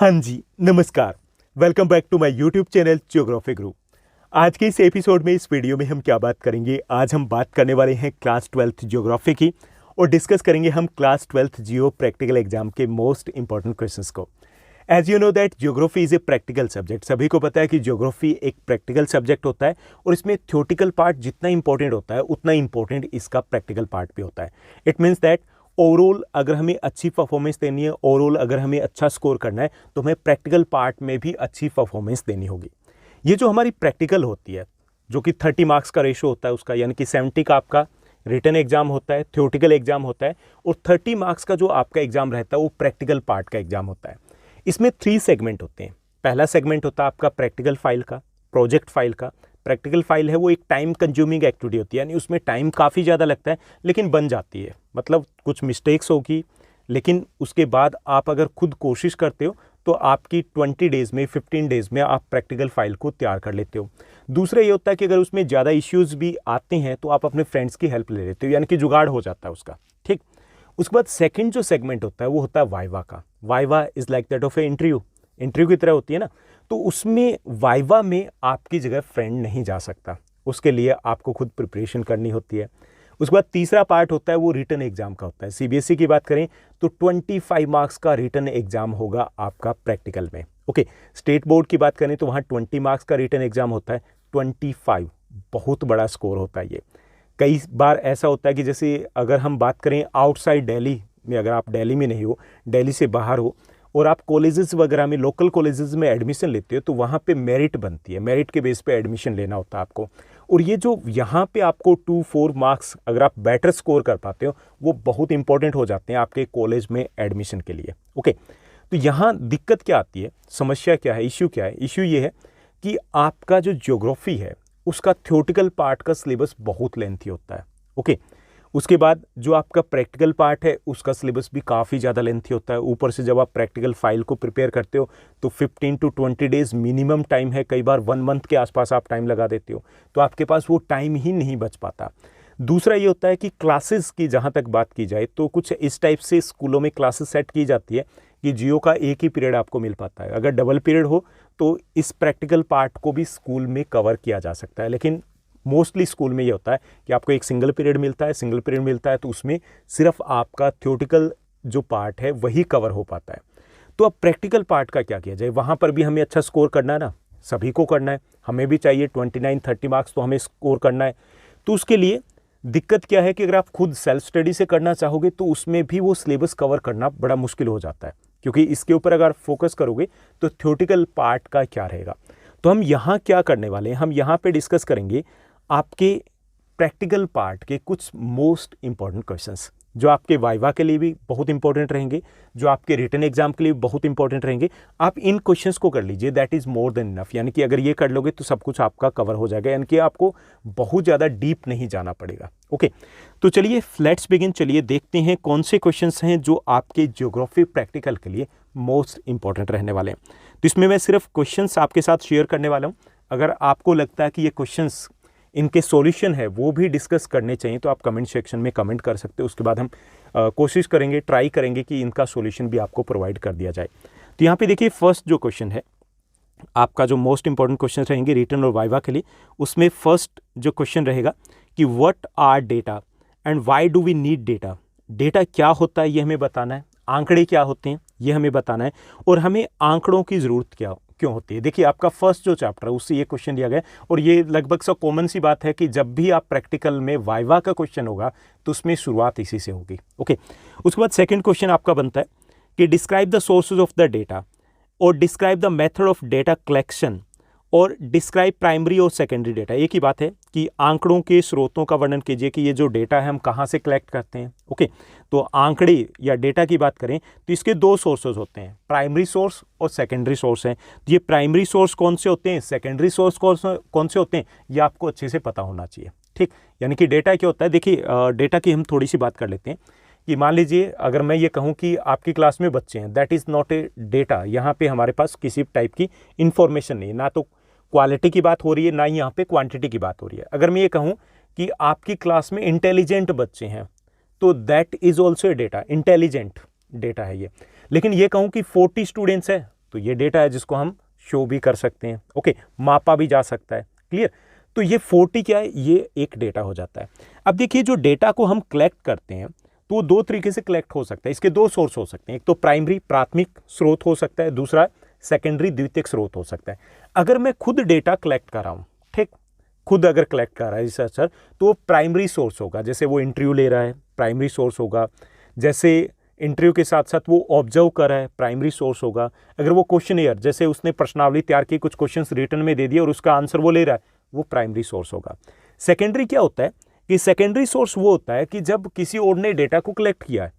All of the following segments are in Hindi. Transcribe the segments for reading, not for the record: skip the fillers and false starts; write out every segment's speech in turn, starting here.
हाँ जी, नमस्कार। Welcome back to my YouTube channel geography group. आज के इस एपिसोड में, इस वीडियो में हम क्या बात करेंगे? आज हम बात करने वाले हैं क्लास 12th ज्योग्राफी की और डिस्कस करेंगे हम class 12th geo practical exam के मोस्ट इंपॉर्टेंट क्वेश्चंस को। As you know that geography is a practical subject. सभी को पता है कि ज्योग्राफी एक प्रैक्टिकल सब्जेक्ट होता है और इसमें थ्योरेटिकल पार्ट जितना इंपॉर्टेंट होता है उतना इंपॉर्टेंट इसका प्रैक्टिकल पार्ट भी होता है। इट मीन्स दैट ओवरऑल अगर हमें अच्छी परफॉर्मेंस देनी है, ओवरऑल अगर हमें अच्छा स्कोर करना है, तो हमें प्रैक्टिकल पार्ट में भी अच्छी परफॉर्मेंस देनी होगी। ये जो हमारी प्रैक्टिकल होती है, जो कि 30 मार्क्स का रेशो होता है उसका, यानी कि 70 का आपका रिटन एग्जाम होता है, थ्योरेटिकल एग्जाम होता है, और 30 मार्क्स का जो आपका एग्जाम रहता है वो प्रैक्टिकल पार्ट का एग्जाम होता है। इसमें 3 सेगमेंट होते हैं। पहला सेगमेंट होता है आपका प्रैक्टिकल फाइल का, प्रोजेक्ट फाइल का। प्रैक्टिकल फाइल है वो एक टाइम कंज्यूमिंग एक्टिविटी होती है, यानी उसमें टाइम काफ़ी ज़्यादा लगता है लेकिन बन जाती है। मतलब कुछ मिस्टेक्स होगी, लेकिन उसके बाद आप अगर खुद कोशिश करते हो तो आपकी 20 डेज़ में, 15 डेज़ में आप प्रैक्टिकल फाइल को तैयार कर लेते हो। दूसरा ये होता है कि अगर उसमें ज़्यादा इश्यूज़ भी आते हैं तो आप अपने फ्रेंड्स की हेल्प ले लेते हो, यानी कि जुगाड़ हो जाता है उसका। ठीक। उसके बाद सेकंड जो सेगमेंट होता है वो होता है वाइवा का। Viva is like that of A interview, interview की तरह होती है ना। तो उसमें वाइवा में आपकी जगह फ्रेंड नहीं जा सकता, उसके लिए आपको खुद प्रिपरेशन करनी होती है। उसके बाद तीसरा पार्ट होता है वो रिटन एग्जाम का होता है। सीबीएसई की बात करें तो 25 मार्क्स का रिटन एग्जाम होगा आपका प्रैक्टिकल में। ओके, स्टेट बोर्ड की बात करें तो वहाँ 20 मार्क्स का रिटन एग्जाम होता है। 25 बहुत बड़ा स्कोर होता है ये। कई बार ऐसा होता है कि जैसे अगर हम बात करें आउटसाइड दिल्ली में, अगर आप दिल्ली में नहीं हो, दिल्ली से बाहर हो और आप कॉलेजेस वगैरह में, लोकल कॉलेजेस में एडमिशन लेते हो, तो वहाँ पे मेरिट बनती है। मेरिट के बेस पे एडमिशन लेना होता है आपको। और ये जो यहाँ पे आपको 2-4 मार्क्स अगर आप बेटर स्कोर कर पाते हो, वो बहुत इंपॉर्टेंट हो जाते हैं आपके कॉलेज में एडमिशन के लिए। ओके, तो यहाँ दिक्कत क्या आती है, समस्या क्या है, इश्यू क्या है? इश्यू ये है कि आपका जो ज्योग्राफी है उसका थ्योरेटिकल पार्ट का सिलेबस बहुत लेंथी होता है। ओके, उसके बाद जो आपका प्रैक्टिकल पार्ट है उसका सिलेबस भी काफ़ी ज़्यादा लेंथी होता है। ऊपर से जब आप प्रैक्टिकल फाइल को प्रिपेयर करते हो तो 15 to 20 डेज़ मिनिमम टाइम है, कई बार 1 मंथ के आसपास आप टाइम लगा देते हो, तो आपके पास वो टाइम ही नहीं बच पाता। दूसरा ये होता है कि क्लासेस की जहाँ तक बात की जाए तो कुछ इस टाइप से स्कूलों में क्लासेस सेट की जाती है कि जियो का एक ही पीरियड आपको मिल पाता है। अगर डबल पीरियड हो तो इस प्रैक्टिकल पार्ट को भी स्कूल में कवर किया जा सकता है, लेकिन मोस्टली स्कूल में ये होता है कि आपको एक सिंगल पीरियड मिलता है। सिंगल पीरियड मिलता है तो उसमें सिर्फ आपका थ्योरेटिकल जो पार्ट है वही कवर हो पाता है। तो अब प्रैक्टिकल पार्ट का क्या किया जाए? वहाँ पर भी हमें अच्छा स्कोर करना है ना, सभी को करना है, हमें भी चाहिए 29-30 मार्क्स तो हमें स्कोर करना है। तो उसके लिए दिक्कत क्या है कि अगर आप खुद सेल्फ स्टडी से करना चाहोगे तो उसमें भी वो सिलेबस कवर करना बड़ा मुश्किल हो जाता है, क्योंकि इसके ऊपर अगर फोकस करोगे तो थ्योरेटिकल पार्ट का क्या रहेगा। तो हम यहाँ क्या करने वाले हैं, हम यहाँ पे डिस्कस करेंगे आपके प्रैक्टिकल पार्ट के कुछ मोस्ट इंपॉर्टेंट क्वेश्चंस, जो आपके वाइवा के लिए भी बहुत इंपॉर्टेंट रहेंगे, जो आपके रिटन एग्जाम के लिए बहुत इंपॉर्टेंट रहेंगे। आप इन क्वेश्चंस को कर लीजिए, that is more than enough. यानी कि अगर ये कर लोगे तो सब कुछ आपका कवर हो जाएगा, यानी कि आपको बहुत ज़्यादा डीप नहीं जाना पड़ेगा। ओके, तो चलिए लेट्स बिगिन। चलिए देखते हैं कौन से क्वेश्चंस हैं जो आपके ज्योग्राफी प्रैक्टिकल के लिए मोस्ट इंपॉर्टेंट रहने वाले हैं। तो इसमें मैं सिर्फ क्वेश्चंस आपके साथ शेयर करने वाला हूँ। अगर आपको लगता है कि ये क्वेश्चंस, इनके सॉल्यूशन है वो भी डिस्कस करने चाहिए, तो आप कमेंट सेक्शन में कमेंट कर सकते हो। उसके बाद हम कोशिश करेंगे, ट्राई करेंगे कि इनका सॉल्यूशन भी आपको प्रोवाइड कर दिया जाए। तो यहाँ पे देखिए फर्स्ट जो क्वेश्चन है आपका, जो मोस्ट इंपॉर्टेंट क्वेश्चन रहेंगे रिटन और वाइवा के लिए, उसमें फर्स्ट जो क्वेश्चन रहेगा कि what are data and why do we need data. Data क्या होता है ये हमें बताना है, आंकड़े क्या होते हैं ये हमें बताना है, और हमें आंकड़ों की ज़रूरत क्यों होती है। देखिए आपका फर्स्ट जो चैप्टर है उससे ये क्वेश्चन दिया गया है, और ये लगभग सब कॉमन सी बात है कि जब भी आप प्रैक्टिकल में वाइवा का क्वेश्चन होगा तो उसमें शुरुआत इसी से होगी। ओके, उसके बाद सेकंड क्वेश्चन आपका बनता है कि describe the sources of the data और describe the method of data collection और डिस्क्राइब प्राइमरी और सेकेंडरी डेटा। एक ही बात है कि आंकड़ों के स्रोतों का वर्णन कीजिए कि ये जो डेटा है हम कहाँ से कलेक्ट करते हैं। ओके, तो आंकड़े या डेटा की बात करें तो इसके 2 सोर्सेज होते हैं, प्राइमरी सोर्स और सेकेंडरी सोर्स हैं। ये प्राइमरी सोर्स कौन से होते हैं, सेकेंडरी सोर्स कौन से होते हैं, ये आपको अच्छे से पता होना चाहिए। ठीक, यानी कि डेटा क्या होता है। देखिए डेटा की हम थोड़ी सी बात कर लेते हैं कि मान लीजिए अगर मैं ये कहूँ कि आपकी क्लास में बच्चे हैं, that is not a data. यहाँ पे हमारे पास किसी टाइप की इंफॉर्मेशन नहीं है, ना तो क्वालिटी की बात हो रही है ना ही यहाँ पे क्वांटिटी की बात हो रही है। अगर मैं ये कहूँ कि आपकी क्लास में इंटेलिजेंट बच्चे हैं तो that is also a data, intelligent data है ये। लेकिन ये कहूँ कि 40 स्टूडेंट्स है तो ये डेटा है जिसको हम शो भी कर सकते हैं, ओके, मापा भी जा सकता है, क्लियर। तो ये 40 क्या है, ये एक डेटा हो जाता है। अब देखिए जो डेटा को हम कलेक्ट करते हैं तो वो दो तरीके से कलेक्ट हो सकता है, इसके दो सोर्स हो सकते हैं, एक तो प्राइमरी प्राथमिक स्रोत हो सकता है, दूसरा सेकेंडरी द्वितीयक स्रोत हो सकता है। अगर मैं खुद डेटा कलेक्ट कर रहा हूँ, ठीक, खुद अगर कलेक्ट कर रहा है रिसर्चर तो वो प्राइमरी सोर्स होगा, जैसे वो इंटरव्यू ले रहा है प्राइमरी सोर्स होगा, जैसे इंटरव्यू के साथ साथ वो ऑब्जर्व कर रहा है प्राइमरी सोर्स होगा, अगर वो क्वेश्चनियर जैसे उसने प्रश्नावली तैयार की, कुछ क्वेश्चंस रिटर्न में दे दिए और उसका आंसर वो ले रहा है, वो प्राइमरी सोर्स होगा। सेकेंडरी क्या होता है कि सेकेंडरी सोर्स वो होता है कि जब किसी और ने डेटा को कलेक्ट किया है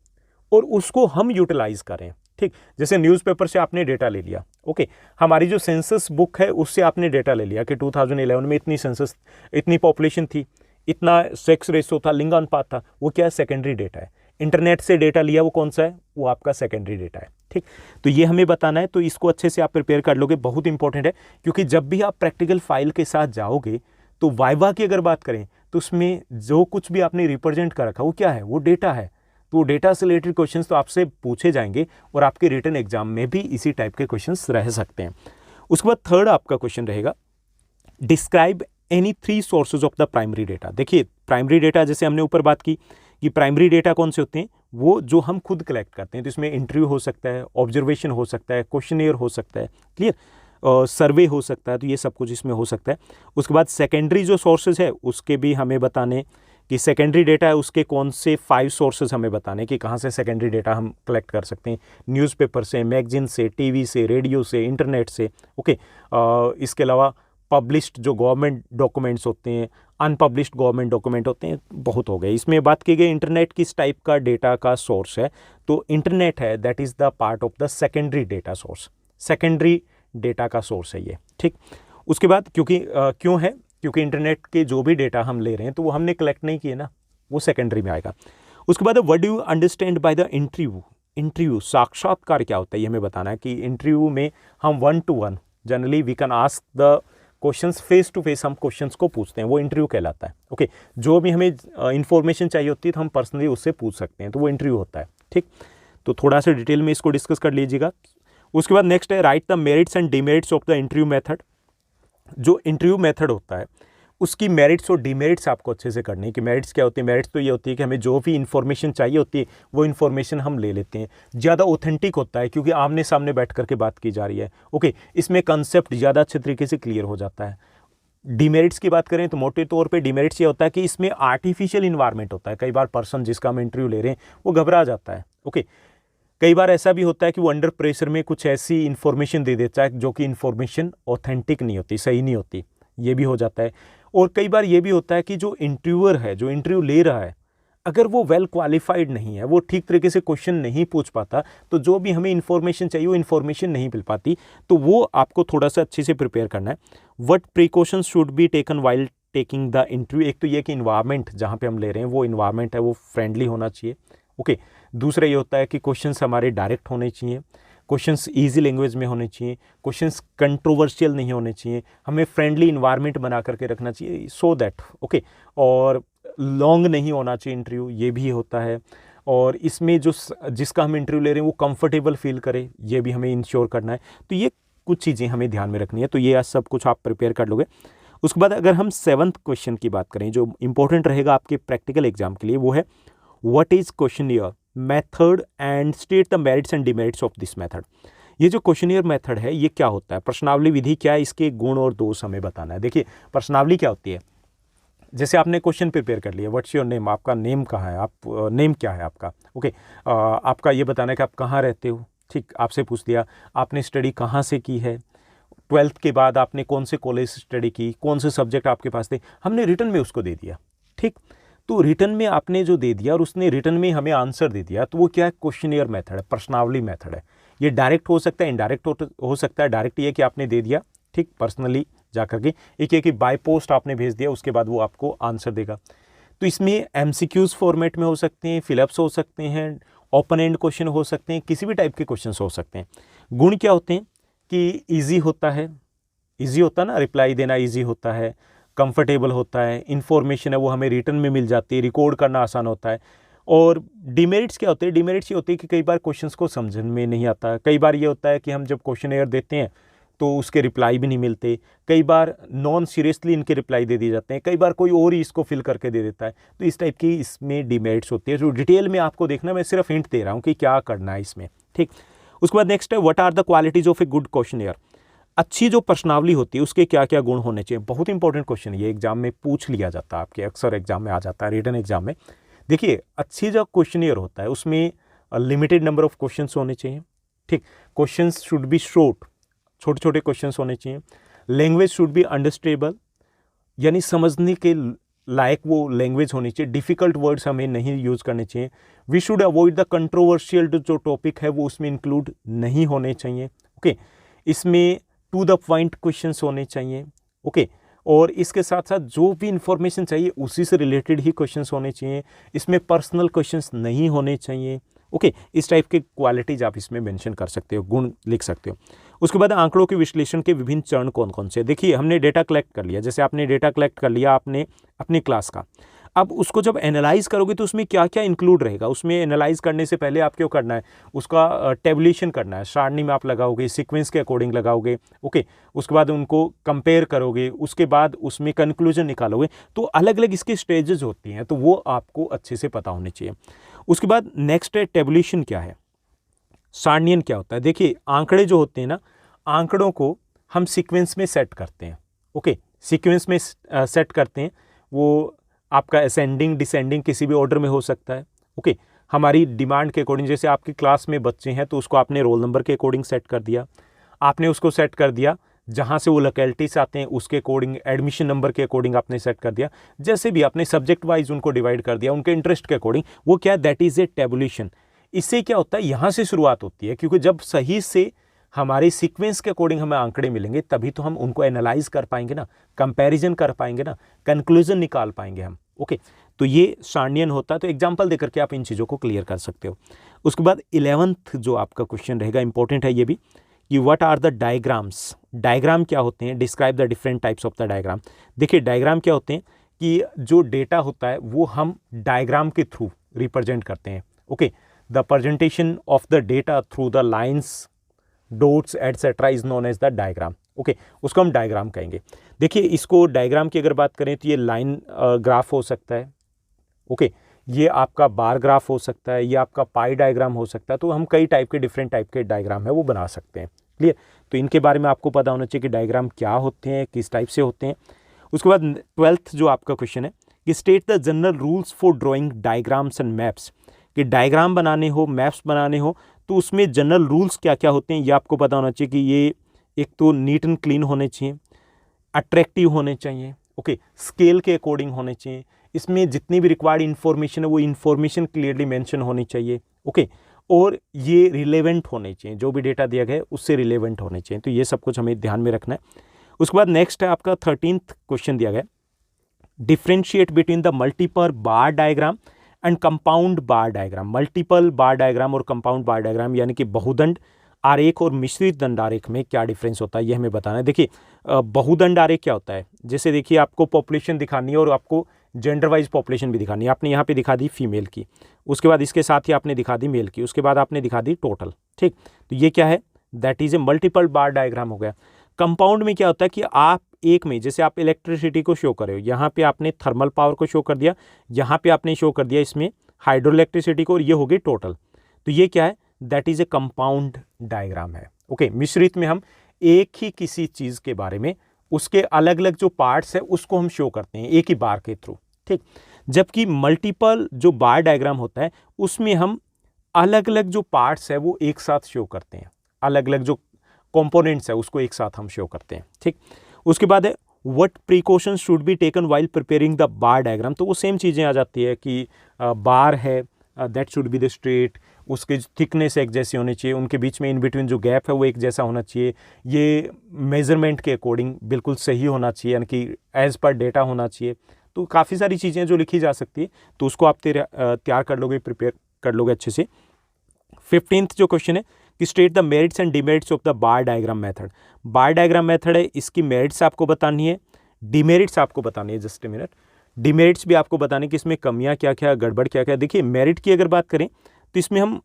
और उसको हम यूटिलाइज करें, ठीक, जैसे न्यूज़पेपर से आपने डेटा ले लिया, ओके, हमारी जो सेंसस बुक है उससे आपने डेटा ले लिया कि 2011 में इतनी सेंसस, इतनी पॉपुलेशन थी, इतना सेक्स रेशो था, लिंगानुपात था, वो क्या है, सेकेंडरी डेटा है। इंटरनेट से डेटा लिया, वो कौन सा है, वो आपका सेकेंडरी डेटा है, ठीक। तो ये हमें बताना है, तो इसको अच्छे से आप प्रिपेयर कर लोगे, बहुत इंपॉर्टेंट है, क्योंकि जब भी आप प्रैक्टिकल फाइल के साथ जाओगे तो वाइवा की अगर बात करें तो उसमें जो कुछ भी आपने रिप्रेजेंट कर रखा वो क्या है, वो डेटा है। तो डेटा से रिलेटेड क्वेश्चंस तो आपसे पूछे जाएंगे और आपके रिटन एग्जाम में भी इसी टाइप के क्वेश्चंस रह सकते हैं। उसके बाद थर्ड आपका क्वेश्चन रहेगा, describe any 3 sources of the primary data. देखिए प्राइमरी डेटा जैसे हमने ऊपर बात की कि प्राइमरी डेटा कौन से होते हैं, वो जो हम खुद कलेक्ट करते हैं, तो इसमें इंटरव्यू हो सकता है, ऑब्जर्वेशन हो सकता है, क्वेश्चनियर हो सकता है, क्लियर, सर्वे हो सकता है, तो ये सब कुछ इसमें हो सकता है। उसके बाद सेकेंडरी जो सोर्सेज है उसके भी हमें बताने कि सेकेंडरी डेटा है उसके कौन से 5 सोर्सेज हमें बताने कि कहाँ से सेकेंडरी डेटा हम कलेक्ट कर सकते हैं, न्यूज़पेपर से, मैगजीन से, टीवी से, रेडियो से, इंटरनेट से, ओके। इसके अलावा पब्लिश्ड जो गवर्नमेंट डॉक्यूमेंट्स होते हैं, अनपब्लिश्ड गवर्नमेंट डॉक्यूमेंट होते हैं, बहुत हो गए। इसमें बात की गई इंटरनेट किस टाइप का डेटा का सोर्स है, तो इंटरनेट है that is the part of the secondary data source, secondary data का सोर्स है ये, ठीक। उसके बाद क्योंकि क्यों है, क्योंकि इंटरनेट के जो भी डेटा हम ले रहे हैं तो वो हमने कलेक्ट नहीं किए ना, वो सेकेंडरी में आएगा। उसके बाद what do you understand by the interview, interview साक्षात्कार क्या होता है ये हमें बताना है कि इंटरव्यू में हम 1 to 1 generally we can ask the questions face to face, हम क्वेश्चंस को पूछते हैं, वो इंटरव्यू कहलाता है, ओके। जो भी हमें इंफॉर्मेशन चाहिए होती है तो हम पर्सनली उससे पूछ सकते हैं, तो वो इंटरव्यू होता है, ठीक। तो थोड़ा सा डिटेल में इसको डिस्कस कर लीजिएगा। उसके बाद नेक्स्ट है right the merits and demerits of the interview method. जो इंटरव्यू मेथड होता है उसकी मेरिट्स और डिमेरिट्स आपको अच्छे से करनी है कि मेरिट्स क्या होती है। मेरिट्स तो ये होती है कि हमें जो भी इन्फॉर्मेशन चाहिए होती है वो इन्फॉर्मेशन हम ले लेते हैं, ज़्यादा ऑथेंटिक होता है क्योंकि आमने सामने बैठ करके बात की जा रही है, ओके। इसमें कंसेप्ट ज़्यादा अच्छे तरीके से क्लियर हो जाता है। डिमेरिट्स की बात करें तो मोटे तौर पे डिमेरिट्स ये होता है कि इसमें आर्टिफिशियल इन्वायरमेंट होता है। कई बार पर्सन जिसका हम इंटरव्यू ले रहे हैं वो घबरा जाता है, ओके। कई बार ऐसा भी होता है कि वो अंडर प्रेशर में कुछ ऐसी इन्फॉर्मेशन दे देता है जो कि इन्फॉर्मेशन ऑथेंटिक नहीं होती, सही नहीं होती, ये भी हो जाता है। और कई बार ये भी होता है कि जो इंटरव्यूअर है, जो इंटरव्यू ले रहा है, अगर वो वेल क्वालिफाइड नहीं है, वो ठीक तरीके से क्वेश्चन नहीं पूछ पाता, तो जो भी हमें इन्फॉर्मेशन चाहिए वो इन्फॉर्मेशन नहीं मिल पाती, तो वो आपको थोड़ा सा अच्छे से प्रिपेयर करना है। What precautions should be taken while taking the interview. एक तो ये कि इन्वायरमेंट जहाँ पे हम ले रहे हैं वो इन्वायरमेंट है वो फ्रेंडली होना चाहिए, ओके। दूसरा ये होता है कि क्वेश्चंस हमारे डायरेक्ट होने चाहिए, क्वेश्चंस इजी लैंग्वेज में होने चाहिए, क्वेश्चंस कंट्रोवर्शियल नहीं होने चाहिए, हमें फ्रेंडली इन्वायरमेंट बना करके रखना चाहिए सो दैट, ओके। और लॉन्ग नहीं होना चाहिए इंटरव्यू, ये भी होता है। और इसमें जो जिसका हम इंटरव्यू ले रहे हैं वो कंफर्टेबल फील करे, ये भी हमें इंश्योर करना है। तो ये कुछ चीज़ें हमें ध्यान में रखनी है, तो ये सब कुछ आप प्रिपेयर कर लोगे। उसके बाद अगर हम 7th क्वेश्चन की बात करें जो इंपॉर्टेंट रहेगा आपके प्रैक्टिकल एग्जाम के लिए, वो है what is questionnaire method and state the merits and demerits of this method. ये जो क्वेश्चनियर मेथड है ये क्या होता है, प्रश्नावली विधि क्या है, इसके गुण और दोष हमें बताना है। देखिए प्रश्नावली क्या होती है, जैसे आपने क्वेश्चन प्रिपेयर कर लिया, व्हाट्स योर नेम, आपका नेम कहाँ है, आप नेम क्या है आपका, ओके। आपका ये बताना है कि आप कहाँ रहते हो, ठीक, आपसे पूछ दिया। आपने स्टडी कहाँ से की है, 12th के बाद आपने कौन से कॉलेज से स्टडी की, कौन से सब्जेक्ट आपके पास थे, हमने रिटन में उसको दे दिया, ठीक। तो रिटन में आपने जो दे दिया और उसने रिटन में हमें आंसर दे दिया, तो वो क्या है, क्वेश्चनियर मेथड है, प्रश्नावली मेथड है। ये डायरेक्ट हो सकता है, इनडायरेक्ट हो सकता है। डायरेक्ट ये कि आपने दे दिया, ठीक, पर्सनली जा करके, एक ये कि बाय पोस्ट आपने भेज दिया, उसके बाद वो आपको आंसर देगा। तो इसमें एमसीक्यूज फॉर्मेट में हो सकते हैं, फिलअप्स हो सकते हैं, ओपन एंड क्वेश्चन हो सकते हैं, किसी भी टाइप के क्वेश्चन हो सकते हैं। गुण क्या होते हैं कि ईजी होता है, ईजी होता है ना, रिप्लाई देना ईजी होता है, कंफर्टेबल होता है, इन्फॉर्मेशन है वो हमें रिटर्न में मिल जाती है, रिकॉर्ड करना आसान होता है, और डिमेरिट्स क्या होते हैं? डिमेरिट्स ये होते हैं कि कई बार क्वेश्चंस को समझ में नहीं आता, कई बार ये होता है कि हम जब क्वेश्चन एयर देते हैं तो उसके रिप्लाई भी नहीं मिलते, कई बार नॉन सीरियसली इनके रिप्लाई दे दिए जाते हैं, कई बार कोई और ही इसको फिल करके दे देता है। तो इस टाइप की इसमें डिमेरिट्स होती है, जो डिटेल में आपको देखना, मैं सिर्फ हिंट दे रहा हूँ कि क्या करना है इसमें, ठीक। उसके बाद नेक्स्ट है, what are the qualities of a good questionnaire? अच्छी जो प्रश्नावली होती है उसके क्या क्या गुण होने चाहिए? बहुत इंपॉर्टेंट क्वेश्चन, ये एग्जाम में पूछ लिया जाता है, आपके अक्सर एग्जाम में आ जाता है, रिटन एग्जाम में। देखिए, अच्छी जो क्वेश्चनियर होता है उसमें लिमिटेड नंबर ऑफ क्वेश्चंस होने चाहिए, ठीक। क्वेश्चंस शुड बी शॉर्ट, छोटे छोटे क्वेश्चंस होने चाहिए। लैंग्वेज शुड बी अंडरस्टैंडेबल, यानी समझने के लायक वो लैंग्वेज होनी चाहिए। डिफिकल्ट वर्ड्स हमें नहीं यूज़ करने चाहिए। We should avoid the controversial जो टॉपिक है वो उसमें इंक्लूड नहीं होने चाहिए, ओके। इसमें टू द पॉइंट क्वेश्चंस होने चाहिए, ओके। और इसके साथ साथ जो भी इंफॉर्मेशन चाहिए उसी से रिलेटेड ही क्वेश्चंस होने चाहिए। इसमें पर्सनल क्वेश्चंस नहीं होने चाहिए, ओके। इस टाइप के क्वालिटीज आप इसमें मेंशन कर सकते हो, गुण लिख सकते हो। उसके बाद आंकड़ों के विश्लेषण के विभिन्न चरण कौन कौन से? देखिए, हमने डेटा कलेक्ट कर लिया, जैसे आपने डेटा कलेक्ट कर लिया आपने अपनी क्लास का, अब उसको जब एनालाइज करोगे तो उसमें क्या क्या इंक्लूड रहेगा? उसमें एनालाइज करने से पहले आप क्यों करना है, उसका टेबुलेशन करना है, सारणी में आप लगाओगे, सीक्वेंस के अकॉर्डिंग लगाओगे, ओके। उसके बाद उनको कंपेयर करोगे, उसके बाद उसमें कंक्लूजन निकालोगे। तो अलग अलग इसकी स्टेजेस होती हैं, तो वो आपको अच्छे से पता होने चाहिए। उसके बाद नेक्स्ट है, टेबुलेशन क्या है, सारणियन क्या होता है? देखिए, आंकड़े जो होते हैं ना, आंकड़ों को हम सीक्वेंस में सेट करते हैं, ओके। सीक्वेंस में सेट करते हैं, वो आपका असेंडिंग डिसेंडिंग किसी भी ऑर्डर में हो सकता है, ओके। हमारी डिमांड के अकॉर्डिंग, जैसे आपकी क्लास में बच्चे हैं तो उसको आपने रोल नंबर के अकॉर्डिंग सेट कर दिया, आपने उसको सेट कर दिया, जहाँ से वो लोकेलिटी से आते हैं उसके अकॉर्डिंग, एडमिशन नंबर के अकॉर्डिंग आपने सेट कर दिया, जैसे भी आपने सब्जेक्ट वाइज उनको डिवाइड कर दिया, उनके इंटरेस्ट के अकॉर्डिंग। वो क्या है? That is a tabulation. इससे क्या होता है, यहाँ से शुरुआत होती है, क्योंकि जब सही से हमारे सीक्वेंस के अकॉर्डिंग हमें आंकड़े मिलेंगे तभी तो हम उनको एनालाइज कर पाएंगे ना, कंपैरिजन कर पाएंगे ना, कंक्लूजन निकाल पाएंगे हम, ओके। तो ये सारणियन होता है। तो एग्जांपल देकर के आप इन चीज़ों को क्लियर कर सकते हो। उसके बाद 11th जो आपका क्वेश्चन रहेगा, इंपॉर्टेंट है ये भी, कि what are the diagrams? Diagram क्या होते हैं? Describe the different types of the diagram. देखिए, डायग्राम क्या होते हैं कि जो डेटा होता है वो हम डायग्राम के थ्रू रिप्रेजेंट करते हैं, okay. The presentation of the data through the lines, dots etcetera is known as the diagram, okay. उसको हम डायग्राम कहेंगे। देखिए, इसको डायग्राम की अगर बात करें तो ये लाइन ग्राफ हो सकता है, ओके। ये आपका बार ग्राफ हो सकता है, ये आपका पाई डायग्राम हो सकता है। तो हम कई टाइप के, डिफरेंट टाइप के डायग्राम है वो बना सकते हैं, क्लियर। तो इनके बारे में आपको पता होना चाहिए कि डायग्राम क्या होते हैं, किस टाइप से होते हैं। उसके बाद 12th जो आपका क्वेश्चन है कि state the general rules for drawing diagrams and maps. कि डायग्राम बनाने हो, मैप्स बनाने हो तो उसमें जनरल रूल्स क्या क्या होते हैं ये आपको पता होना चाहिए। कि ये एक तो नीट एंड क्लीन होने चाहिए, अट्रैक्टिव होने चाहिए, ओके, स्केल के अकॉर्डिंग होने चाहिए, इसमें जितनी भी रिक्वायर्ड इन्फॉर्मेशन है वो इन्फॉर्मेशन क्लियरली मेंशन होनी चाहिए, ओके। और ये रिलेवेंट होने चाहिए, जो भी डेटा दिया गया है उससे रिलेवेंट होने चाहिए। तो ये सब कुछ हमें ध्यान में रखना है। उसके बाद नेक्स्ट है आपका 13th क्वेश्चन दिया गया, differentiate between the multiple bar diagram and compound bar diagram. Multiple bar diagram और कंपाउंड बार डायग्राम यानी कि बहुदंड आरेख और मिश्रित दंड आरेख में क्या डिफरेंस होता है ये हमें बताना है। देखिए, बहुदंड आरेख क्या होता है? जैसे देखिए, आपको पॉपुलेशन दिखानी है और आपको जेंडर वाइज पॉपुलेशन भी दिखानी है। आपने यहाँ पे दिखा दी फीमेल की, उसके बाद इसके साथ ही आपने दिखा दी मेल की, उसके बाद आपने दिखा दी टोटल, ठीक। तो ये क्या है? That is a multiple bar diagram हो गया। कंपाउंड में क्या होता है कि आप एक में, जैसे आप इलेक्ट्रिसिटी को शो कर रहे हो, यहाँ पे आपने थर्मल पावर को शो कर दिया, यहाँ पे आपने शो कर दिया इसमें हाइड्रो इलेक्ट्रिसिटी को, और ये हो गई टोटल। तो ये क्या है? That is a compound diagram है, ओके। मिश्रित में हम एक ही किसी चीज के बारे में उसके अलग अलग जो पार्ट्स है उसको हम शो करते हैं एक ही बार के थ्रू, ठीक। जबकि मल्टीपल जो बार डायग्राम होता है उसमें हम अलग अलग जो पार्ट्स है वो एक साथ शो करते हैं, अलग अलग जो कंपोनेंट्स है उसको एक साथ हम शो करते हैं, ठीक। उसके बाद है what precautions should be taken while preparing the bar diagram. तो वो सेम चीज़ें आ जाती है कि बार है that should be the straight, उसके थिकनेस एक जैसी होनी चाहिए, उनके बीच में इन बिटवीन जो गैप है वो एक जैसा होना चाहिए, ये मेजरमेंट के अकॉर्डिंग बिल्कुल सही होना चाहिए, यानी कि एज पर डेटा होना चाहिए। तो काफ़ी सारी चीज़ें जो लिखी जा सकती है, तो उसको आप तैयार कर लोगे, प्रिपेयर कर लोगे अच्छे से। 15th जो क्वेश्चन है कि state the merits and demerits of the bar diagram method. Bar diagram method है, इसकी मेरिट्स आपको बतानी है, डिमेरिट्स आपको बतानी है। जस्ट ए मिनट, डिमेरिट्स भी आपको बताने कि इसमें कमियां क्या क्या, गड़बड़ क्या क्या। देखिए मेरिट की अगर बात करें तो इसमें हम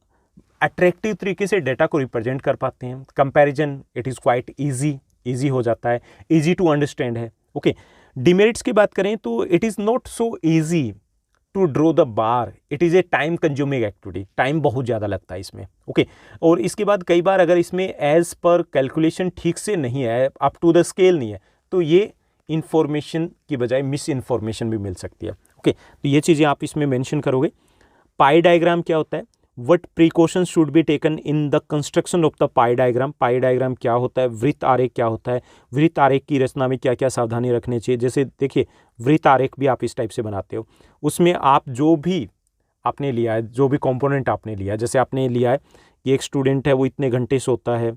अट्रैक्टिव तरीके से डेटा को रिप्रेजेंट कर पाते हैं। Comparison it is quite easy हो जाता है, ईजी टू अंडरस्टैंड है। ओके, डिमेरिट्स की बात करें तो it is not so easy to draw the bar, it is a time consuming activity, time बहुत ज़्यादा लगता है इसमें। ओके, और इसके बाद कई बार अगर इसमें एज पर कैलकुलेशन ठीक से नहीं है, अप टू द स्केल नहीं है, तो ये इंफॉर्मेशन की बजाय मिस इन्फॉर्मेशन भी मिल सकती है। ओके, तो ये चीज़ें आप इसमें मेंशन करोगे। पाई डायग्राम क्या होता है, what precautions should be taken in the construction of the pi diagram. Pi diagram क्या होता है, वृत्त आरेख क्या होता है, वृत्त आरेख की रचना में क्या क्या सावधानी रखनी चाहिए। जैसे देखिए वृत्त आरेख भी आप इस टाइप से बनाते हो, उसमें आप जो भी आपने लिया है, जो भी कंपोनेंट आपने लिया है, जैसे आपने लिया है कि एक स्टूडेंट है वो इतने घंटे सोता है,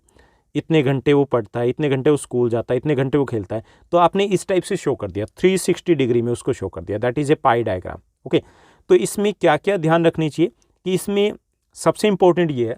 इतने घंटे वो पढ़ता है, इतने घंटे वो स्कूल जाता है, इतने घंटे वो खेलता है, तो आपने इस टाइप से शो कर दिया, 360 डिग्री में उसको शो कर दिया, that is a pi diagram. Okay, तो इसमें क्या क्या ध्यान रखनी चाहिए कि इसमें सबसे इंपॉर्टेंट ये है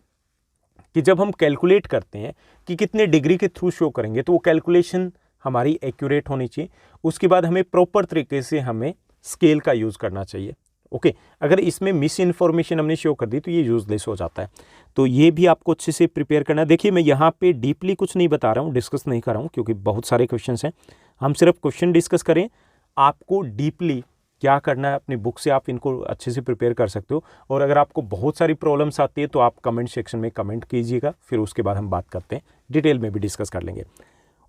कि जब हम कैलकुलेट करते हैं कि कितने डिग्री के थ्रू शो करेंगे, तो वो कैलकुलेशन हमारी एक्यूरेट होनी चाहिए। उसके बाद हमें प्रॉपर तरीके से हमें स्केल का यूज़ करना चाहिए। ओके, अगर इसमें मिस इन्फॉर्मेशन हमने शो कर दी तो ये यूजलेस हो जाता है। तो ये भी आपको अच्छे से प्रिपेयर करना है। देखिए मैं यहाँ पे डीपली कुछ नहीं बता रहा हूँ, डिस्कस नहीं कर रहा हूँ, क्योंकि बहुत सारे क्वेश्चन हैं। हम सिर्फ क्वेश्चन डिस्कस करें, आपको डीपली क्या करना है अपनी बुक से आप इनको अच्छे से प्रिपेयर कर सकते हो। और अगर आपको बहुत सारी प्रॉब्लम्स आती है तो आप कमेंट सेक्शन में कमेंट कीजिएगा, फिर उसके बाद हम बात करते हैं, डिटेल में भी डिस्कस कर लेंगे।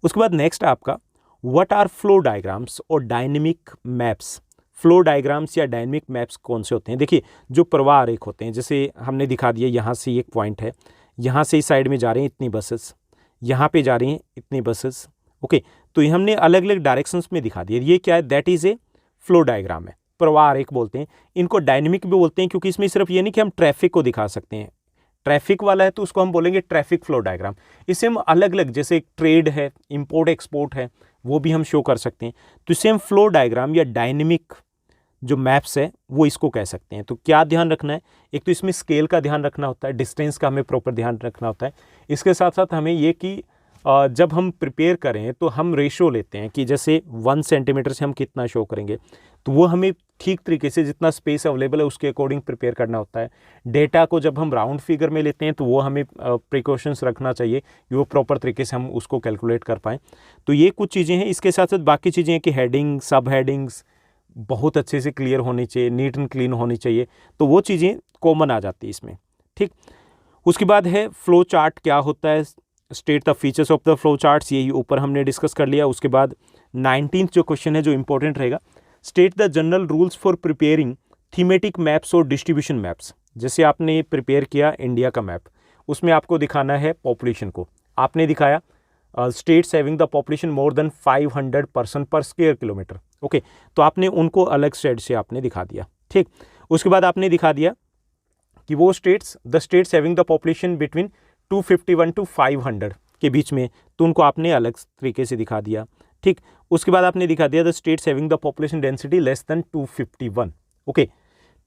उसके बाद नेक्स्ट आपका व्हाट आर फ्लो डायग्राम्स और डायनेमिक मैप्स। फ्लो डायग्राम्स या डायनेमिक मैप्स कौन से होते हैं? देखिए जो प्रवाह आरेख होते हैं, जैसे हमने दिखा दिया, यहाँ से एक पॉइंट है, यहाँ से इस साइड में जा रहे हैं इतनी बसेस, यहाँ पे जा रही हैं इतनी बसेस। ओके, तो ये हमने अलग अलग डायरेक्शंस में दिखा दिया। ये क्या है? That is a flow diagram है, प्रवाह आरेख बोलते हैं। इनको डायनेमिक भी बोलते हैं, क्योंकि इसमें सिर्फ ये नहीं कि हम ट्रैफिक को दिखा सकते हैं, ट्रैफिक वाला है तो उसको हम बोलेंगे ट्रैफिक फ्लो डायग्राम। इसे हम अलग अलग, जैसे ट्रेड है, इंपोर्ट एक्सपोर्ट है, वो भी हम शो कर सकते हैं। तो इसे हम फ्लो डायग्राम या डायनेमिक जो मैप्स है वो इसको कह सकते हैं। तो क्या ध्यान रखना है? एक तो इसमें स्केल का ध्यान रखना होता है, डिस्टेंस का हमें प्रॉपर ध्यान रखना होता है। इसके साथ साथ हमें ये कि जब हम प्रिपेयर करें तो हम रेशो लेते हैं कि जैसे 1 सेंटीमीटर से हम कितना शो करेंगे, तो वो हमें ठीक तरीके से जितना स्पेस अवेलेबल है उसके अकॉर्डिंग प्रिपेयर करना होता है। डेटा को जब हम राउंड फिगर में लेते हैं तो वो हमें प्रिकॉशंस रखना चाहिए कि वो प्रॉपर तरीके से हम उसको कैलकुलेट कर पाएँ। तो ये कुछ चीज़ें हैं। इसके साथ साथ बाकी चीज़ें हैं कि हेडिंग, सब हेडिंग्स बहुत अच्छे से क्लियर होनी चाहिए, नीट एंड क्लीन होनी चाहिए, तो वो चीज़ें कॉमन आ जाती है इसमें। ठीक, उसके बाद है फ्लो चार्ट क्या होता है, state the features of the flow charts, यही ऊपर हमने डिस्कस कर लिया। उसके बाद 19th जो क्वेश्चन है जो इंपॉर्टेंट रहेगा, state the general rules for preparing thematic maps और डिस्ट्रीब्यूशन मैप्स। जैसे आपने प्रिपेयर किया इंडिया का मैप, उसमें आपको दिखाना है पॉपुलेशन को, आपने दिखाया states having the population more than 500 person पर स्क्वायर किलोमीटर। ओके, तो आपने उनको अलग स्टेट से आपने दिखा दिया। ठीक, उसके बाद आपने दिखा दिया कि वो states, the states having the population between 251 to 500 के बीच में, तो उनको आपने अलग तरीके से दिखा दिया। ठीक, उसके बाद आपने दिखा दिया the states having the population density less than 251। Okay,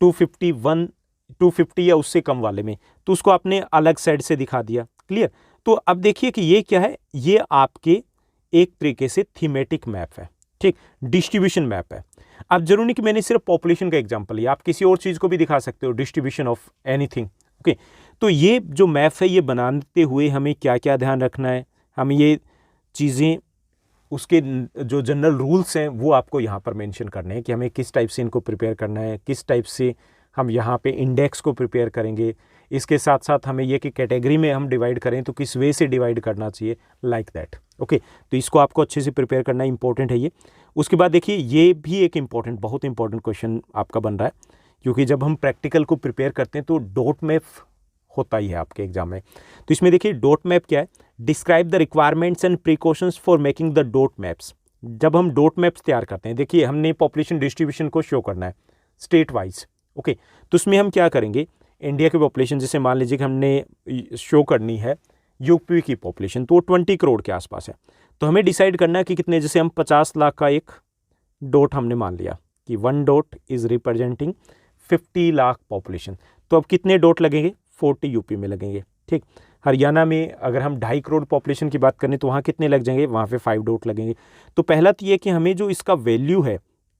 250 या उससे कम वाले में, तो उसको आपने अलग साइड से दिखा दिया। क्लियर? तो अब देखिए कि ये क्या है, ये आपके एक तरीके से थीमेटिक मैप है। ठीक, डिस्ट्रीब्यूशन मैप है। अब जरूरी नहीं कि मैंने सिर्फ पॉपुलेशन का एग्जांपल लिया, आप किसी और चीज़ को भी दिखा सकते हो, डिस्ट्रीब्यूशन ऑफ एनीथिंग। ओके, तो ये जो मैप है ये बनाते हुए हमें क्या क्या ध्यान रखना है, हमें ये चीज़ें, उसके जो जनरल रूल्स हैं वो आपको यहाँ पर मेंशन करने हैं कि हमें किस टाइप से इनको प्रिपेयर करना है, किस टाइप से हम यहाँ पे इंडेक्स को प्रिपेयर करेंगे। इसके साथ साथ हमें ये कि कैटेगरी में हम डिवाइड करें तो किस वे से डिवाइड करना चाहिए, लाइक दैट। ओके, तो इसको आपको अच्छे से प्रिपेयर करना इंपॉर्टेंट है ये। उसके बाद देखिए ये भी एक इम्पॉर्टेंट, बहुत इंपॉर्टेंट क्वेश्चन आपका बन रहा है, क्योंकि जब हम प्रैक्टिकल को प्रिपेयर करते हैं तो डॉट मैप होता ही है आपके एग्जाम में। तो इसमें देखिए डॉट मैप क्या है, describe the requirements and precautions for making the dot maps. जब हम डॉट मैप्स तैयार करते हैं, देखिए हमने पॉपुलेशन डिस्ट्रीब्यूशन को शो करना है स्टेट वाइज। ओके, तो उसमें हम क्या करेंगे, इंडिया की पॉपुलेशन जैसे मान लीजिए कि हमने शो करनी है यूपी की पॉपुलेशन, तो 20 करोड़ के आसपास है, तो हमें डिसाइड करना है कि कितने, जैसे हम 50 लाख का एक डॉट हमने मान लिया कि 1 dot is representing 50 lakh population, तो अब कितने डॉट लगेंगे, 40 यूपी में लगेंगे। ठीक, हरियाणा में अगर हम 2.5 करोड़ पॉपुलेशन की बात करें तो वहाँ कितने लग जाएंगे, वहाँ पे 5 डॉट लगेंगे। तो पहला तो ये कि हमें जो इसका वैल्यू है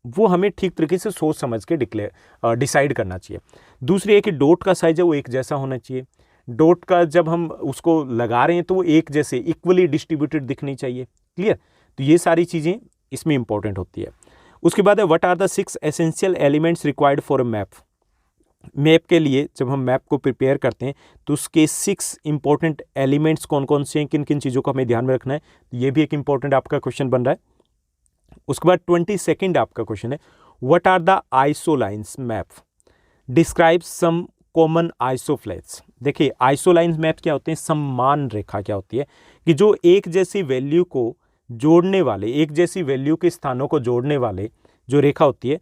वो हमें ठीक तरीके से सोच समझ के डिसाइड करना चाहिए। दूसरी है कि डॉट का साइज है वो एक जैसा होना चाहिए। डॉट का जब हम उसको लगा रहे हैं तो वो एक जैसे इक्वली डिस्ट्रीब्यूटेड दिखनी चाहिए। क्लियर? तो ये सारी चीज़ें इसमें इंपॉर्टेंट होती है। उसके बाद है what are the 6 essential elements required for a map. Map के लिए जब हम मैप को प्रिपेयर करते हैं तो उसके 6 इंपॉर्टेंट एलिमेंट्स कौन कौन से हैं, किन किन चीज़ों को हमें ध्यान में रखना है, ये भी एक इंपॉर्टेंट आपका क्वेश्चन बन रहा है। उसके बाद 22 आपका क्वेश्चन है what are the isolines map, describe some common isopleths. देखिए आइसोलाइंस मैप क्या होते हैं, समान रेखा क्या होती है कि जो एक जैसी वैल्यू को जोड़ने वाले, एक जैसी वैल्यू के स्थानों को जोड़ने वाले जो रेखा होती है,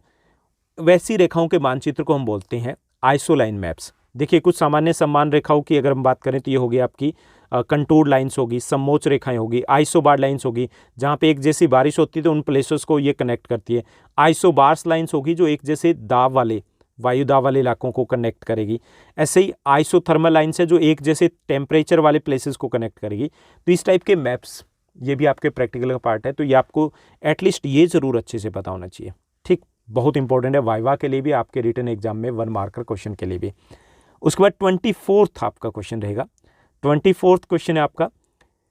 वैसी रेखाओं के मानचित्र को हम बोलते हैं आइसोलाइन मैप्स। देखिए कुछ सामान्य समान रेखाओं की अगर हम बात करें तो ये होगी आपकी कंटूर लाइंस होगी, समोच्च रेखाएं होगी, आइसोबार लाइंस होगी जहाँ पे एक जैसी बारिश होती है तो उन प्लेसेस को ये कनेक्ट करती है। आइसोबार्स लाइंस होगी जो एक जैसे दाब वाले, वायु दाब वाले इलाकों को कनेक्ट करेगी। ऐसे ही आइसोथर्मल लाइन्स है जो एक जैसे टेम्परेचर वाले प्लेसेस को कनेक्ट करेगी। तो इस टाइप के मैप्स, ये भी आपके प्रैक्टिकल का पार्ट है, तो ये आपको एटलीस्ट ये ज़रूर अच्छे से पता होना चाहिए। ठीक, बहुत इंपॉर्टेंट है वाइवा के लिए भी, आपके रिटन एग्जाम में 1 मार्कर क्वेश्चन के लिए भी। उसके बाद 24 आपका क्वेश्चन रहेगा। 24 क्वेश्चन है आपका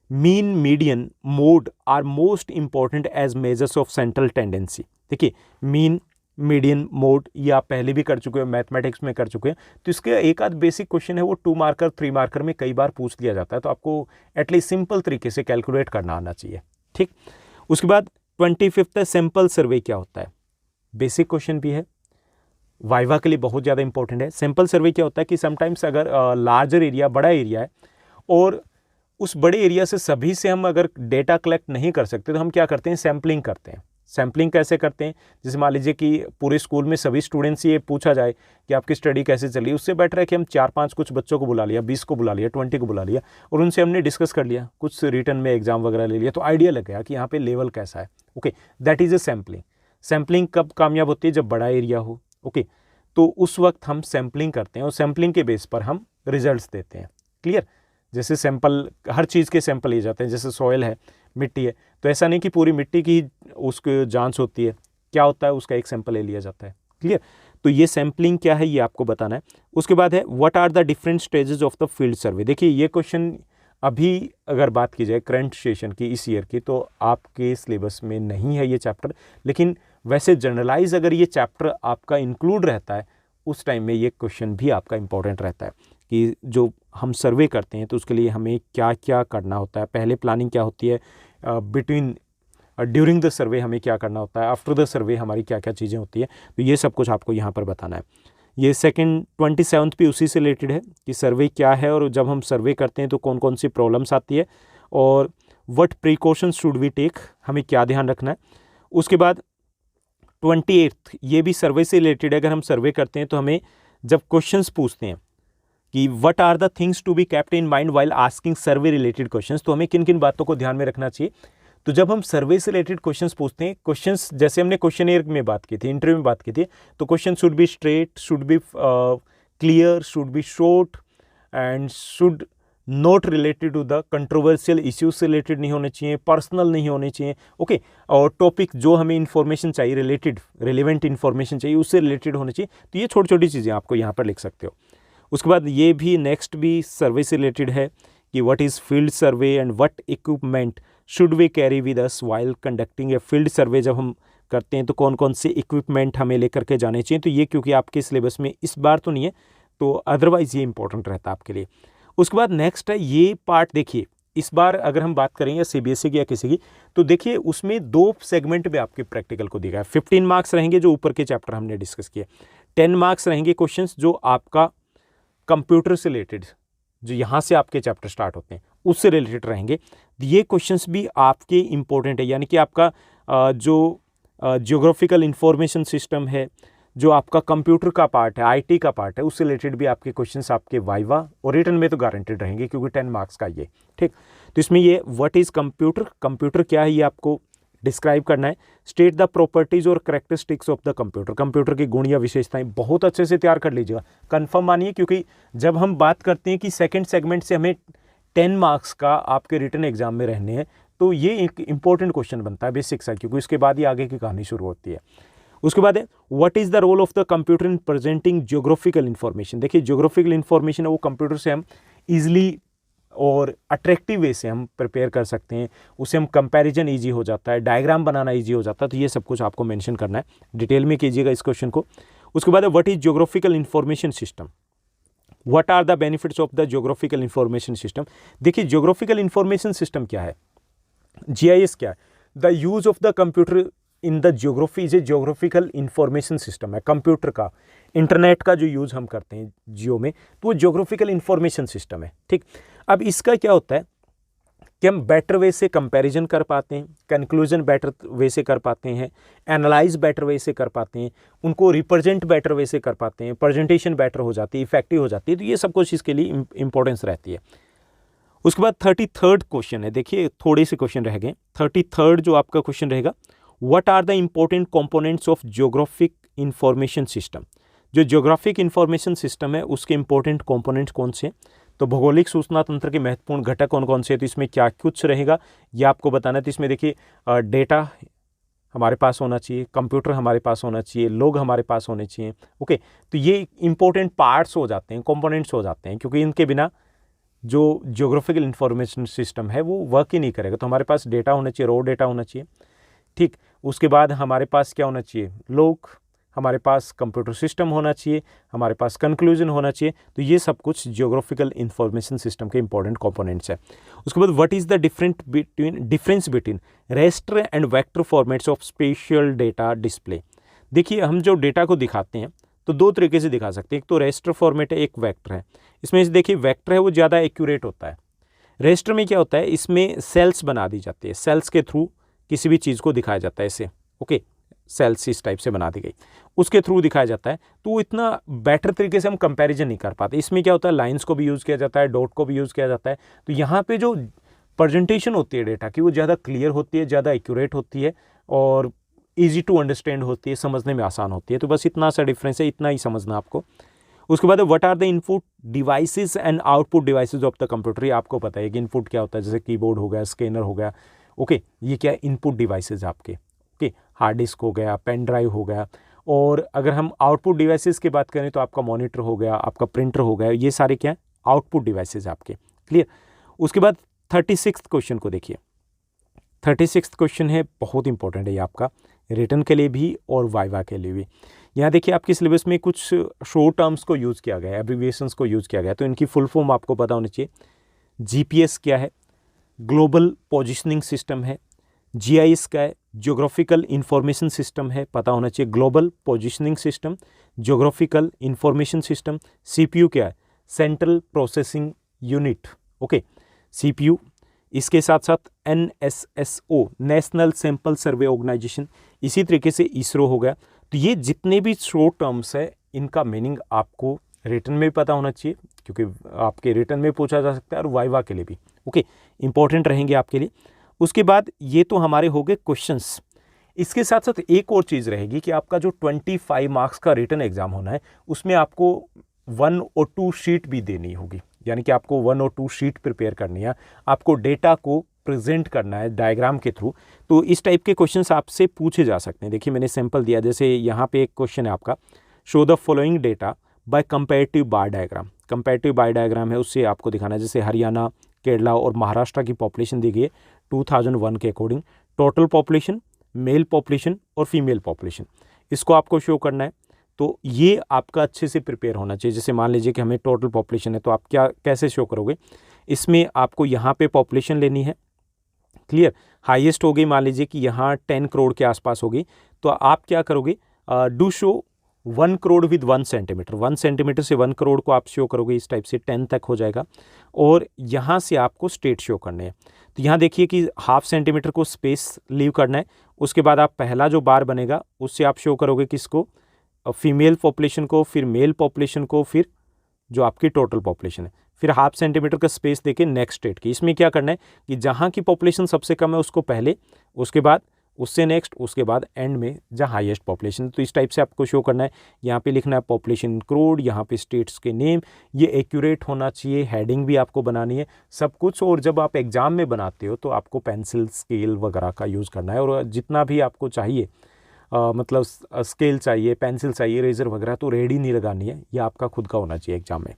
mean median mode are most important as measures of central tendency. देखिए मीन मीडियन मोड ये आप पहले भी कर चुके हो, मैथमेटिक्स में कर चुके हैं, तो इसके एक आध बेसिक क्वेश्चन है वो 2 मार्कर 3 मार्कर में कई बार पूछ लिया जाता है, तो आपको एटलीस्ट सिंपल तरीके से कैलकुलेट करना आना चाहिए। ठीक, उसके बाद 25 है सैंपल सर्वे क्या होता है, बेसिक क्वेश्चन भी है, वाइवा के लिए बहुत ज़्यादा इंपॉर्टेंट है। सैंपल सर्वे क्या होता है कि समटाइम्स अगर लार्जर एरिया, बड़ा एरिया है और उस बड़े एरिया से सभी से हम अगर डेटा कलेक्ट नहीं कर सकते तो हम क्या करते हैं, सैम्पलिंग करते हैं। सैम्पलिंग कैसे करते हैं, जैसे मान लीजिए कि पूरे स्कूल में सभी स्टूडेंट्स से ये पूछा जाए कि आपकी स्टडी कैसे चल रही है, उससे बेटर है कि हम 4-5 कुछ बच्चों को बुला लिया, 20 को बुला लिया, 20 को बुला लिया और उनसे हमने डिस्कस कर लिया, कुछ रिटर्न में एग्जाम वगैरह ले लिया, तो आइडिया लग गया कि यहाँ पे लेवल कैसा है। Okay, that is a sampling. Sampling कब कामयाब होती है, जब बड़ा एरिया हो। ओके, तो उस वक्त हम सैम्पलिंग करते हैं और सैम्पलिंग के बेस पर हम रिजल्ट्स देते हैं। क्लियर? जैसे सैंपल, हर चीज़ के सैंपल लिए जाते हैं, जैसे सॉइल है, मिट्टी है, तो ऐसा नहीं कि पूरी मिट्टी की उसकी जांच होती है, क्या होता है उसका एक सैंपल ले लिया जाता है। क्लियर? तो ये सैम्पलिंग क्या है ये आपको बताना है। उसके बाद है what are the different stages of the field survey. देखिए ये क्वेश्चन अभी अगर बात की जाए करंट सेशन की, इस ईयर की, तो आपके सिलेबस में नहीं है ये चैप्टर, लेकिन वैसे जनरलाइज अगर ये चैप्टर आपका इंक्लूड रहता है उस टाइम में ये क्वेश्चन भी आपका इंपॉर्टेंट रहता है कि जो हम सर्वे करते हैं तो उसके लिए हमें क्या क्या करना होता है, पहले प्लानिंग क्या होती है, बिटवीन ड्यूरिंग द सर्वे हमें क्या करना होता है, आफ्टर द सर्वे हमारी क्या क्या चीज़ें होती है, तो ये सब कुछ आपको यहाँ पर बताना है। ये सेकंड 27 भी उसी से रिलेटेड है कि सर्वे क्या है और जब हम सर्वे करते हैं तो कौन कौन सी प्रॉब्लम्स आती है और what precautions should we take, हमें क्या ध्यान रखना है। उसके बाद 28 ये भी सर्वे से रिलेटेड है। अगर हम सर्वे करते हैं तो हमें जब क्वेश्चंस पूछते हैं कि what are the things to be kept in mind while asking survey related questions, तो हमें किन किन बातों को ध्यान में रखना चाहिए। तो जब हम सर्वे से रिलेटेड क्वेश्चंस पूछते हैं, क्वेश्चंस जैसे हमने क्वेश्चनएयर में बात की थी, इंटरव्यू में बात की थी, तो question should be straight, should be clear, should be short and should not related to the controversial issues से रिलेटेड नहीं होने चाहिए, पर्सनल नहीं होने चाहिए। ओके, और टॉपिक जो हमें इन्फॉर्मेशन चाहिए, रिलेटेड रिलेवेंट इन्फॉर्मेशन चाहिए, उससे रिलेटेड होने चाहिए। तो ये छोटी छोटी चीज़ें आपको यहाँ पर लिख सकते हो। उसके बाद ये भी नेक्स्ट भी सर्वे से रिलेटेड है कि what is field survey and what equipment should we carry with us while conducting a field survey. जब हम करते हैं तो कौन कौन से इक्विपमेंट हमें लेकर के जाने चाहिए, तो ये क्योंकि आपके सिलेबस में इस बार तो नहीं है, तो अदरवाइज़ ये इंपॉर्टेंट रहता है आपके लिए। उसके बाद नेक्स्ट है ये पार्ट, देखिए इस बार अगर हम बात करेंगे CBSE की या किसी की, तो देखिए उसमें 2 सेगमेंट में आपके प्रैक्टिकल को दिया है। 15 मार्क्स रहेंगे जो ऊपर के चैप्टर हमने डिस्कस किए, 10 मार्क्स रहेंगे क्वेश्चंस जो आपका कंप्यूटर से रिलेटेड, जो यहाँ से आपके चैप्टर स्टार्ट होते हैं उससे रिलेटेड रहेंगे। ये क्वेश्चंस भी आपके इंपॉर्टेंट है, यानी कि आपका जो जियोग्राफिकल इंफॉर्मेशन सिस्टम है, जो आपका कंप्यूटर का पार्ट है, IT का पार्ट है, उससे रिलेटेड भी आपके क्वेश्चंस आपके वाइवा और रिटन में तो गारंटेड रहेंगे क्योंकि 10 मार्क्स का ये। ठीक, तो इसमें ये व्हाट इज़ कंप्यूटर, कंप्यूटर क्या है ये आपको डिस्क्राइब करना है। स्टेट द प्रॉपर्टीज और characteristics of the computer, computer की गुण या विशेषताएं बहुत अच्छे से तैयार कर लीजिएगा, कंफर्म मानिए, क्योंकि जब हम बात करते हैं कि सेकंड सेगमेंट से हमें 10 मार्क्स का आपके रिटन एग्जाम में रहने हैं, तो ये एक इंपॉर्टेंट क्वेश्चन बनता है बेसिक सा, क्योंकि उसके बाद ही आगे की कहानी शुरू होती है। उसके बाद है what is the role of the computer in presenting geographical information. देखिए ज्योग्राफिकल इन्फॉर्मेशन है वो कंप्यूटर से हम ईजिली और अट्रैक्टिव वे से हम प्रिपेयर कर सकते हैं, उससे हम कंपैरिजन ईजी हो जाता है, डायग्राम बनाना ईजी हो जाता है। तो ये सब कुछ आपको मेंशन करना है, डिटेल में कीजिएगा इस क्वेश्चन को। उसके बाद है what is geographical information system, what are the benefits of the geographical information system. देखिए ज्योग्राफिकल इन्फॉर्मेशन सिस्टम क्या है, जीआईएस क्या है, the use of the computer in the geography is a geographical information system है। कंप्यूटर का, इंटरनेट का जो यूज़ हम करते हैं जियो में, तो वो ज्योग्राफिकल इन्फॉर्मेशन सिस्टम है। ठीक, अब इसका क्या होता है कि हम बेटर वे से कंपैरिजन कर पाते हैं, कंक्लूजन बेटर वे से कर पाते हैं, एनालाइज बेटर वे से कर पाते हैं, उनको रिप्रेजेंट बेटर वे से कर पाते हैं, प्रेजेंटेशन बेटर हो जाती है, इफेक्टिव हो जाती है। तो ये सब कुछ इसके लिए इंपॉर्टेंस रहती है। उसके बाद 33rd क्वेश्चन है, देखिए थोड़े से क्वेश्चन रह गए। 33rd जो आपका क्वेश्चन रहेगा, what are the important components of geographic information system. जो ज्योग्राफिक इंफॉर्मेशन सिस्टम है उसके इंपॉर्टेंट कंपोनेंट्स कौन से हैं, तो भौगोलिक सूचना तंत्र के महत्वपूर्ण घटक कौन कौन से हैं, तो इसमें क्या कुछ रहेगा ये आपको बताना है। तो इसमें देखिए डेटा हमारे पास होना चाहिए, कंप्यूटर हमारे पास होना चाहिए, लोग हमारे पास होने चाहिए। ओके, तो ये इंपॉर्टेंट पार्ट्स हो जाते हैं, कंपोनेंट्स हो जाते हैं, क्योंकि इनके बिना जो ज्योग्राफिकल इंफॉर्मेशन सिस्टम है वो वर्क ही नहीं करेगा। तो हमारे पास डेटा होना चाहिए, रॉ डेटा होना चाहिए। ठीक, उसके बाद हमारे पास क्या होना चाहिए, लोग, हमारे पास कंप्यूटर सिस्टम होना चाहिए, हमारे पास कंक्लूजन होना चाहिए। तो ये सब कुछ ज्योग्राफिकल इंफॉर्मेशन सिस्टम के इंपॉर्टेंट कंपोनेंट्स है। उसके बाद what is the difference between raster and vector formats of spatial data display. देखिए हम जो डेटा को दिखाते हैं तो दो तरीके से दिखा सकते हैं, एक तो रेस्टर फॉर्मेट है, एक वेक्टर है। इसमें देखिए वेक्टर है वो ज़्यादा एक्यूरेट होता है। रेस्टर में क्या होता है, इसमें सेल्स बना दी जाती है, सेल्स के थ्रू किसी भी चीज़ को दिखाया जाता है ऐसे। ओके, सेल्स इस टाइप से बना दी गई, उसके थ्रू दिखाया जाता है। तो वो इतना बेटर तरीके से हम कंपैरिजन नहीं कर पाते। इसमें क्या होता है, लाइंस को भी यूज़ किया जाता है, डॉट को भी यूज़ किया जाता है। तो यहाँ पे जो प्रेजेंटेशन होती है डेटा की वो ज़्यादा क्लियर होती है, ज़्यादा एक्यूरेट होती है और ईजी टू अंडरस्टैंड होती है, समझने में आसान होती है। तो बस इतना सा डिफरेंस है, इतना ही समझना आपको। उसके बाद what are the input devices and output devices of the computer. ये आपको पता है कि इनपुट क्या होता है, जैसे कीबोर्ड हो गया, स्कैनर हो गया। ओके, ये क्या इनपुट डिवाइसेस आपके। ओके, हार्ड डिस्क हो गया, पेन ड्राइव हो गया। और अगर हम आउटपुट डिवाइसेस की बात करें तो आपका मॉनिटर हो गया, आपका प्रिंटर हो गया, ये सारे क्या आउटपुट डिवाइसेस आपके। क्लियर। उसके बाद 36th क्वेश्चन को देखिए। 36th क्वेश्चन है, बहुत इंपॉर्टेंट है ये आपका, रिटन के लिए भी और वाइवा के लिए भी। यहाँ देखिए आपके सिलेबस में कुछ शॉर्ट टर्म्स को यूज़ किया गया है, एब्रिविएशंस को यूज़ किया गया है, तो इनकी फुल फॉर्म आपको पता होनी चाहिए। जीपीएस क्या है, ग्लोबल पोजिशनिंग सिस्टम है। जीआईएस का है, ज्योग्राफिकल इंफॉर्मेशन सिस्टम है, पता होना चाहिए। Global positioning system, geographical information system. CPU क्या है, central processing unit. Okay, CPU. इसके साथ साथ NSSO, national sample survey organisation. इसी तरीके से इसरो हो गया। तो ये जितने भी शॉर्ट टर्म्स है इनका मीनिंग आपको रिटन में भी पता होना चाहिए, क्योंकि आपके रिटन में पूछा जा सकता है और वाइवा के लिए भी। ओके, इंपॉर्टेंट रहेंगे आपके लिए। उसके बाद ये तो हमारे हो गए क्वेश्चंस। इसके साथ साथ एक और चीज़ रहेगी कि आपका जो 25 मार्क्स का रिटन एग्जाम होना है उसमें आपको 1 और 2 शीट भी देनी होगी, यानी कि आपको 1 और 2 शीट प्रिपेयर करनी है, आपको डेटा को प्रेजेंट करना है डायग्राम के थ्रू। तो इस टाइप के क्वेश्चंस आपसे पूछे जा सकते हैं। देखिए मैंने सैंपल दिया, जैसे यहाँ पे एक क्वेश्चन है आपका, show the following data bye comparative bar diagram. Comparative bar diagram है, उससे आपको दिखाना है, जैसे हरियाणा, केरला और महाराष्ट्र की पॉपुलेशन दी गई है 2001 के according. Total population, mail population और फीमेल पॉपुलेशन, इसको आपको शो करना है। तो ये आपका अच्छे से प्रिपेयर होना चाहिए। जैसे मान लीजिए कि हमें टोटल पॉपुलेशन है, तो आप क्या कैसे शो करोगे, इसमें आपको यहाँ पे पॉपुलेशन लेनी है। क्लियर। हाईएस्ट हो गई, मान लीजिए कि यहाँ 10 करोड़ के आसपास होगी, तो आप क्या करोगे, do show 1 crore with 1 centimetre. 1 centimetre से 1 करोड़ को आप शो करोगे, इस टाइप से 10 तक हो जाएगा। और यहाँ से आपको स्टेट शो करने हैं। तो यहाँ देखिए कि 1/2 सेंटीमीटर को स्पेस लीव करना है। उसके बाद आप पहला जो बार बनेगा उससे आप शो करोगे किसको, फीमेल पॉपुलेशन को, फिर मेल पॉपुलेशन को, फिर जो आपकी टोटल पॉपुलेशन है, फिर 1/2 सेंटीमीटर का स्पेस देके नेक्स्ट स्टेट की। इसमें क्या करना है कि जहाँ की पॉपुलेशन सबसे कम है उसको पहले, उसके बाद उससे नेक्स्ट, उसके बाद एंड में जहाँ हाईएस्ट पॉपुलेशन। तो इस टाइप से आपको शो करना है। यहाँ पे लिखना है पॉपुलेशन इन करोड़, यहाँ पे स्टेट्स के नेम, ये एक्यूरेट होना चाहिए। हेडिंग भी आपको बनानी है, सब कुछ। और जब आप एग्जाम में बनाते हो तो आपको पेंसिल, स्केल वगैरह का यूज़ करना है, और जितना भी आपको चाहिए मतलब स्केल चाहिए, पेंसिल चाहिए, रेजर वगैरह, तो रेडी नहीं लगानी है, ये आपका खुद का होना चाहिए एग्जाम में।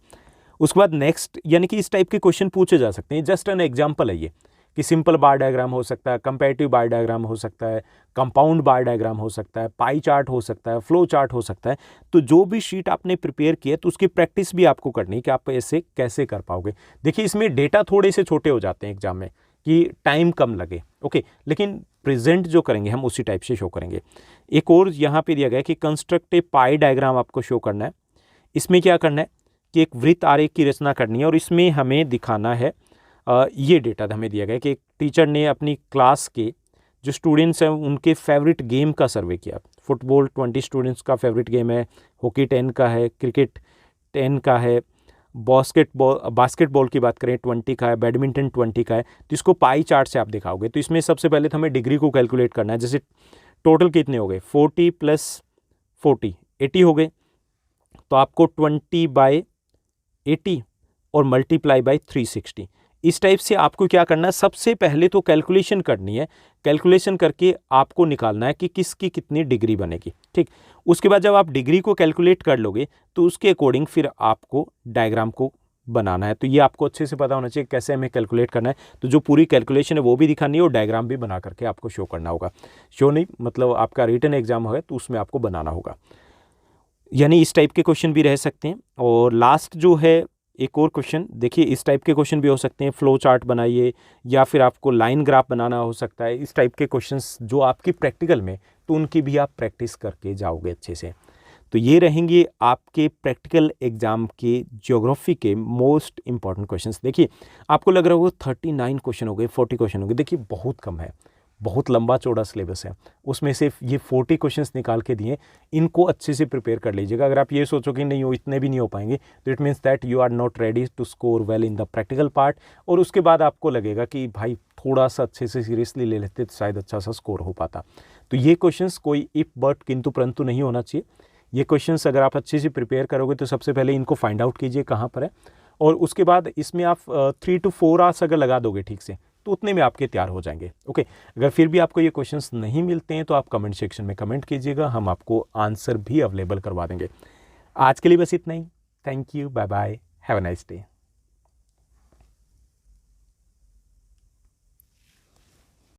उसके बाद नेक्स्ट, यानी कि इस टाइप के क्वेश्चन पूछे जा सकते हैं। जस्ट एन एग्जाम्पल है ये, कि सिंपल बार डायग्राम हो सकता है, कंपैरेटिव बार डायग्राम हो सकता है, कंपाउंड बार डायग्राम हो सकता है, पाई चार्ट हो सकता है, फ्लो चार्ट हो सकता है। तो जो भी शीट आपने प्रिपेयर किया तो उसकी प्रैक्टिस भी आपको करनी है कि आप ऐसे कैसे कर पाओगे। देखिए इसमें डेटा थोड़े से छोटे हो जाते हैं एग्जाम में, कि टाइम कम लगे, ओके, लेकिन प्रेजेंट जो करेंगे हम उसी टाइप से शो करेंगे। एक और यहाँ पे दिया गया है कि कंस्ट्रक्ट ए पाई डायग्राम आपको शो करना है। इसमें क्या करना है कि एक वृत्त आरेख की रचना करनी है और इसमें हमें दिखाना है, ये डेटा हमें दिया गया है कि एक टीचर ने अपनी क्लास के जो स्टूडेंट्स हैं उनके फेवरेट गेम का सर्वे किया। फुटबॉल 20 स्टूडेंट्स का फेवरेट गेम है, हॉकी 10 का है, क्रिकेट 10 का है, बास्केटबॉल की बात करें 20 का है, बैडमिंटन 20 का है। तो इसको पाई चार्ट से आप दिखाओगे। तो इसमें सबसे पहले तो हमें डिग्री को कैलकुलेट करना है। जैसे टोटल कितने हो गए, 40 + 40 80 हो गए, तो आपको 20/80 और मल्टीप्लाई बाय 360, इस टाइप से आपको क्या करना है, सबसे पहले तो कैलकुलेशन करनी है। कैलकुलेशन करके आपको निकालना है कि किसकी कितनी डिग्री बनेगी, ठीक। उसके बाद जब आप डिग्री को कैलकुलेट कर लोगे तो उसके अकॉर्डिंग फिर आपको डायग्राम को बनाना है। तो ये आपको अच्छे से पता होना चाहिए कैसे हमें कैलकुलेट करना है। तो जो पूरी कैलकुलेशन है वो भी दिखानी है और डायग्राम भी बना करके आपको शो करना होगा। शो नहीं मतलब आपका रिटन एग्जाम है तो उसमें आपको बनाना होगा। यानी इस टाइप के क्वेश्चन भी रह सकते हैं। और लास्ट जो है एक और क्वेश्चन, देखिए इस टाइप के क्वेश्चन भी हो सकते हैं, फ्लो चार्ट बनाइए या फिर आपको लाइन ग्राफ बनाना हो सकता है। इस टाइप के क्वेश्चंस जो आपकी प्रैक्टिकल में, तो उनकी भी आप प्रैक्टिस करके जाओगे अच्छे से। तो ये रहेंगे आपके प्रैक्टिकल एग्जाम के ज्योग्राफी के मोस्ट इंपॉर्टेंट क्वेश्चंस। देखिए आपको लग रहा होगा 39 क्वेश्चन हो गए, 40 क्वेश्चन हो गए, देखिए बहुत कम है, बहुत लंबा चौड़ा सिलेबस है। उसमें से ये 40 क्वेश्चंस निकाल के दिए, इनको अच्छे से प्रिपेयर कर लीजिएगा। अगर आप ये सोचो कि नहीं हो इतने भी नहीं हो पाएंगे, तो it means that you are not ready to score well in the practical part. और उसके बाद आपको लगेगा कि भाई थोड़ा सा अच्छे से सीरियसली ले लेते तो शायद अच्छा सा स्कोर हो पाता। तो ये क्वेश्चंस कोई इफ बट किंतु परंतु नहीं होना चाहिए। ये क्वेश्चंस अगर आप अच्छे से प्रिपेयर करोगे तो सबसे पहले इनको फाइंड आउट कीजिए कहाँ पर है, और उसके बाद इसमें आप 3 to 4 आवर्स अगर लगा दोगे ठीक से, तो उतने में आपके तैयार हो जाएंगे। ओके, अगर फिर भी आपको ये क्वेश्चंस नहीं मिलते हैं तो आप कमेंट सेक्शन में कमेंट कीजिएगा, हम आपको आंसर भी अवेलेबल करवा देंगे। आज के लिए बस इतना ही। Thank you, bye bye, have a nice day.